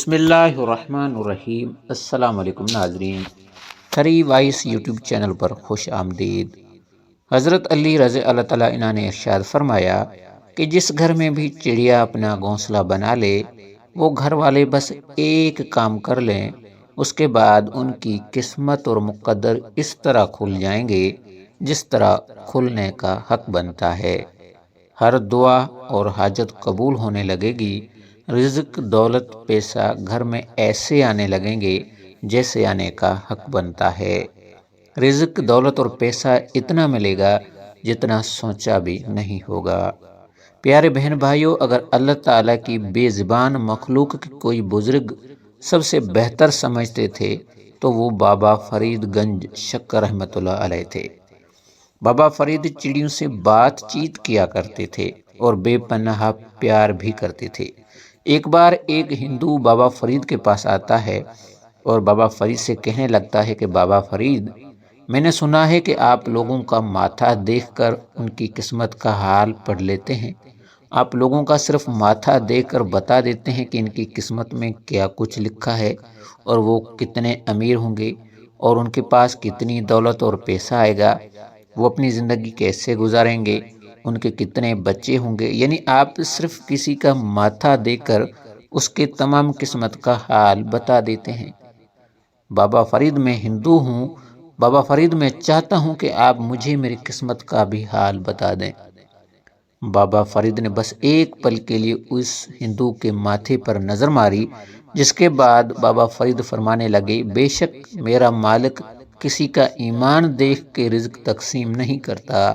بسم اللہ الرحمن الرحیم۔ السلام علیکم ناظرین، تھری وائس یوٹیوب چینل پر خوش آمدید۔ حضرت علی رضی اللہ تعالیٰ عنہ نے ارشاد فرمایا کہ جس گھر میں بھی چڑیا اپنا گھونسلہ بنا لے، وہ گھر والے بس ایک کام کر لیں، اس کے بعد ان کی قسمت اور مقدر اس طرح کھل جائیں گے جس طرح کھلنے کا حق بنتا ہے۔ ہر دعا اور حاجت قبول ہونے لگے گی، رزق، دولت، پیسہ گھر میں ایسے آنے لگیں گے جیسے آنے کا حق بنتا ہے۔ رزق، دولت اور پیسہ اتنا ملے گا جتنا سوچا بھی نہیں ہوگا۔ پیارے بہن بھائیوں، اگر اللہ تعالیٰ کی بے زبان مخلوق کی کوئی بزرگ سب سے بہتر سمجھتے تھے تو وہ بابا فرید گنج شکر رحمۃ اللہ علیہ تھے۔ بابا فرید چڑیوں سے بات چیت کیا کرتے تھے اور بے پناہ پیار بھی کرتے تھے۔ ایک بار ایک ہندو بابا فرید کے پاس آتا ہے اور بابا فرید سے کہنے لگتا ہے کہ بابا فرید، میں نے سنا ہے کہ آپ لوگوں کا ماتھا دیکھ کر ان کی قسمت کا حال پڑھ لیتے ہیں۔ آپ لوگوں کا صرف ماتھا دیکھ کر بتا دیتے ہیں کہ ان کی قسمت میں کیا کچھ لکھا ہے اور وہ کتنے امیر ہوں گے اور ان کے پاس کتنی دولت اور پیسہ آئے گا، وہ اپنی زندگی کیسے گزاریں گے، ان کے کتنے بچے ہوں گے۔ یعنی آپ صرف کسی کا ماتھا دیکھ کر اس کے تمام قسمت کا حال بتا دیتے ہیں۔ بابا فرید، میں ہندو ہوں، بابا فرید میں چاہتا ہوں کہ آپ مجھے میری قسمت کا بھی حال بتا دیں۔ بابا فرید نے بس ایک پل کے لیے اس ہندو کے ماتھے پر نظر ماری، جس کے بعد بابا فرید فرمانے لگے، بے شک میرا مالک کسی کا ایمان دیکھ کے رزق تقسیم نہیں کرتا۔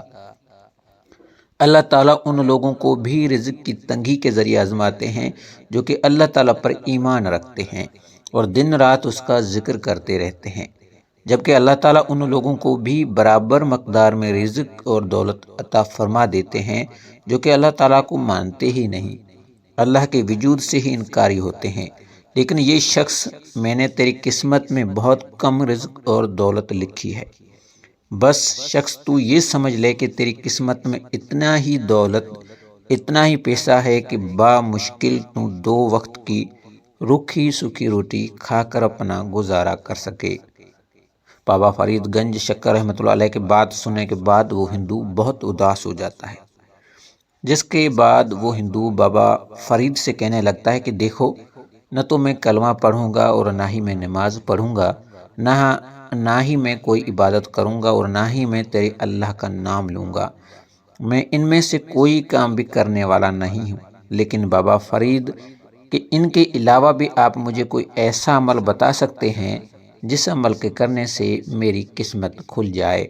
اللہ تعالیٰ ان لوگوں کو بھی رزق کی تنگی کے ذریعے آزماتے ہیں جو کہ اللہ تعالیٰ پر ایمان رکھتے ہیں اور دن رات اس کا ذکر کرتے رہتے ہیں، جبکہ اللہ تعالیٰ ان لوگوں کو بھی برابر مقدار میں رزق اور دولت عطا فرما دیتے ہیں جو کہ اللہ تعالیٰ کو مانتے ہی نہیں، اللہ کے وجود سے ہی انکاری ہوتے ہیں۔ لیکن یہ شخص، میں نے تیری قسمت میں بہت کم رزق اور دولت لکھی ہے، بس شخص تو یہ سمجھ لے کہ تیری قسمت میں اتنا ہی دولت، اتنا ہی پیسہ ہے کہ بامشکل تو 2 وقت کی روکھی سوکھی روٹی کھا کر اپنا گزارا کر سکے۔ بابا فرید گنج شکر رحمۃ اللہ علیہ کے بات سننے کے بعد وہ ہندو بہت اداس ہو جاتا ہے، جس کے بعد وہ ہندو بابا فرید سے کہنے لگتا ہے کہ دیکھو، نہ تو میں کلمہ پڑھوں گا اور نہ ہی میں نماز پڑھوں گا، نہ ہی میں کوئی عبادت کروں گا اور نہ ہی میں تیرے اللہ کا نام لوں گا، میں ان میں سے کوئی کام بھی کرنے والا نہیں ہوں۔ لیکن بابا فرید، کہ ان کے علاوہ بھی آپ مجھے کوئی ایسا عمل بتا سکتے ہیں جس عمل کے کرنے سے میری قسمت کھل جائے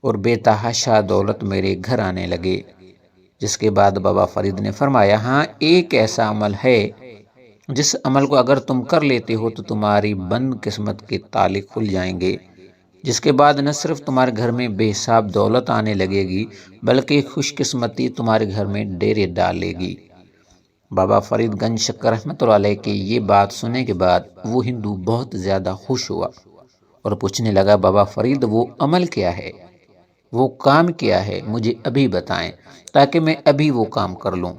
اور بے تحاشا دولت میرے گھر آنے لگے۔ جس کے بعد بابا فرید نے فرمایا، ہاں، ایک ایسا عمل ہے جس عمل کو اگر تم کر لیتے ہو تو تمہاری بند قسمت کے تالے کھل جائیں گے، جس کے بعد نہ صرف تمہارے گھر میں بے حساب دولت آنے لگے گی بلکہ خوش قسمتی تمہارے گھر میں ڈیرے ڈالے گی۔ بابا فرید گنج شکر رحمۃ اللہ علیہ کی یہ بات سننے کے بعد وہ ہندو بہت زیادہ خوش ہوا اور پوچھنے لگا، بابا فرید، وہ عمل کیا ہے، وہ کام کیا ہے، مجھے ابھی بتائیں تاکہ میں ابھی وہ کام کر لوں۔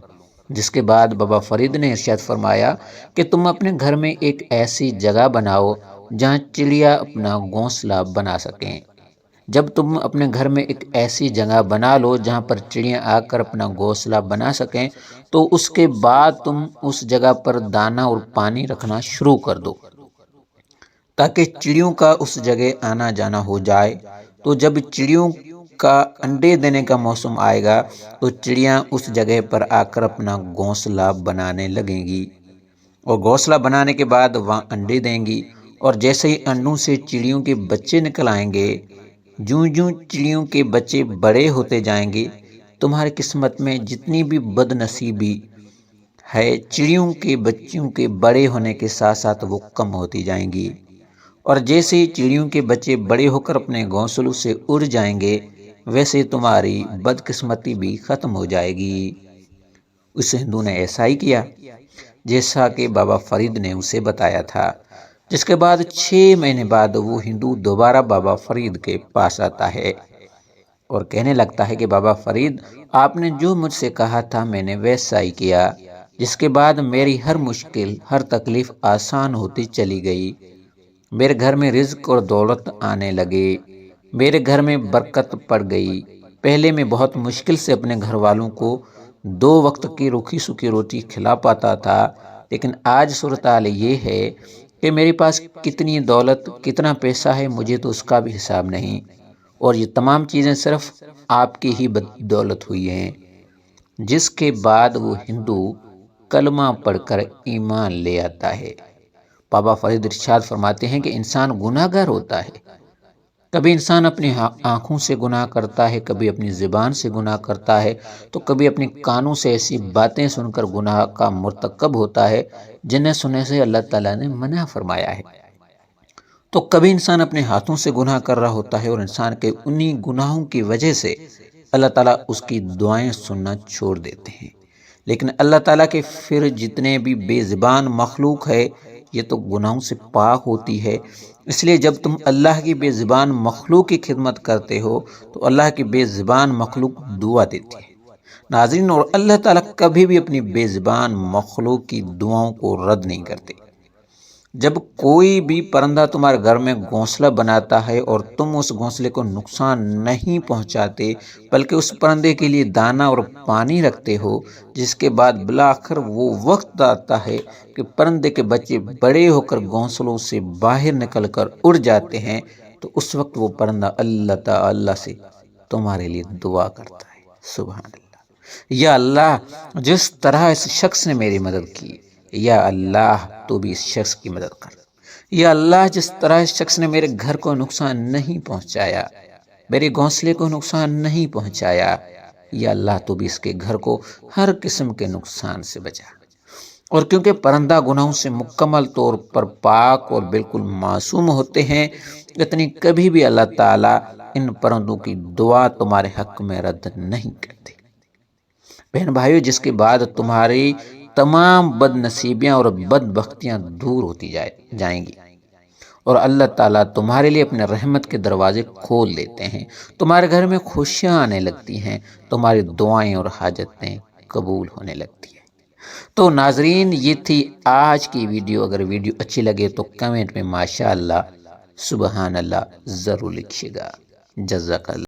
جس کے بعد بابا فرید نے ارشاد فرمایا کہ تم اپنے گھر میں ایک ایسی جگہ بناؤ جہاں چڑیا اپنا گھونسلہ بنا سکیں۔ جب تم اپنے گھر میں ایک ایسی جگہ بنا لو جہاں پر چڑیاں آ کر اپنا گھونسلہ بنا سکیں تو اس کے بعد تم اس جگہ پر دانہ اور پانی رکھنا شروع کر دو تاکہ چڑیوں کا اس جگہ آنا جانا ہو جائے۔ تو جب چڑیوں کا انڈے دینے کا موسم آئے گا تو چڑیاں اس جگہ پر آ کر اپنا گھونسلہ بنانے لگیں گی اور گھونسلہ بنانے کے بعد وہاں انڈے دیں گی، اور جیسے ہی انڈوں سے چڑیوں کے بچے نکل آئیں گے، جوں جوں چڑیوں کے بچے بڑے ہوتے جائیں گے، تمہاری قسمت میں جتنی بھی بد نصیبی ہے چڑیوں کے بچوں کے بڑے ہونے کے ساتھ ساتھ وہ کم ہوتی جائیں گی، اور جیسے ہی چڑیوں کے بچے بڑے ہو کر اپنے گھونسلوں سے اڑ جائیں گے ویسے تمہاری بدقسمتی بھی ختم ہو جائے گی۔ اس ہندو نے ایسا ہی کیا جیسا کہ بابا فرید نے اسے بتایا تھا۔ جس کے بعد 6 مہینے بعد وہ ہندو دوبارہ بابا فرید کے پاس آتا ہے اور کہنے لگتا ہے کہ بابا فرید، آپ نے جو مجھ سے کہا تھا میں نے ویسا ہی کیا، جس کے بعد میری ہر مشکل، ہر تکلیف آسان ہوتی چلی گئی۔ میرے گھر میں رزق اور دولت آنے لگے، میرے گھر میں برکت پڑ گئی۔ پہلے میں بہت مشکل سے اپنے گھر والوں کو 2 وقت کی روکھی سوکھی روٹی کھلا پاتا تھا، لیکن آج صورتحال یہ ہے کہ میرے پاس کتنی دولت، کتنا پیسہ ہے، مجھے تو اس کا بھی حساب نہیں، اور یہ تمام چیزیں صرف آپ کی ہی بدولت ہوئی ہیں۔ جس کے بعد وہ ہندو کلمہ پڑھ کر ایمان لے آتا ہے۔ بابا فرید ارشاد فرماتے ہیں کہ انسان گناہ گار ہوتا ہے۔ کبھی انسان اپنی آنکھوں سے گناہ کرتا ہے، کبھی اپنی زبان سے گناہ کرتا ہے، تو کبھی اپنے کانوں سے ایسی باتیں سن کر گناہ کا مرتکب ہوتا ہے جنہیں سننے سے اللہ تعالیٰ نے منع فرمایا ہے۔ تو کبھی انسان اپنے ہاتھوں سے گناہ کر رہا ہوتا ہے، اور انسان کے انہی گناہوں کی وجہ سے اللہ تعالیٰ اس کی دعائیں سننا چھوڑ دیتے ہیں۔ لیکن اللہ تعالیٰ کے پھر جتنے بھی بے زبان مخلوق ہے، یہ تو گناہوں سے پاک ہوتی ہے۔ اس لیے جب تم اللہ کی بے زبان مخلوق کی خدمت کرتے ہو تو اللہ کی بے زبان مخلوق دعا دیتی ہے۔ ناظرین، اور اللہ تعالیٰ کبھی بھی اپنی بے زبان مخلوق کی دعاؤں کو رد نہیں کرتے۔ جب کوئی بھی پرندہ تمہارے گھر میں گھونسلہ بناتا ہے اور تم اس گھونسلے کو نقصان نہیں پہنچاتے، بلکہ اس پرندے کے لیے دانہ اور پانی رکھتے ہو، جس کے بعد بالآخر وہ وقت آتا ہے کہ پرندے کے بچے بڑے ہو کر گھونسلوں سے باہر نکل کر اڑ جاتے ہیں، تو اس وقت وہ پرندہ اللہ تعالی سے تمہارے لیے دعا کرتا ہے۔ سبحان اللہ، یا اللہ جس طرح اس شخص نے میری مدد کی، یا اللہ تو بھی اس شخص کی مدد کر۔ یا اللہ جس طرح اس شخص نے میرے گھر کو نقصان نہیں پہنچایا، میرے گھونسلے کو نقصان نہیں پہنچایا، یا اللہ تو بھی اس کے گھر کو ہر قسم کے نقصان سے بچا۔ اور کیونکہ پرندہ گناہوں سے مکمل طور پر پاک اور بالکل معصوم ہوتے ہیں، اتنی کبھی بھی اللہ تعالیٰ ان پرندوں کی دعا تمہارے حق میں رد نہیں کرتے۔ بہن بھائیو، جس کے بعد تمہاری تمام بد نصیبیاں اور بدبختیاں دور ہوتی جائیں گی، اور اللہ تعالیٰ تمہارے لیے اپنے رحمت کے دروازے کھول دیتے ہیں، تمہارے گھر میں خوشیاں آنے لگتی ہیں، تمہاری دعائیں اور حاجتیں قبول ہونے لگتی ہیں۔ تو ناظرین، یہ تھی آج کی ویڈیو۔ اگر ویڈیو اچھی لگے تو کمنٹ میں ماشاءاللہ، سبحان اللہ ضرور لکھیے گا۔ جزاک اللہ۔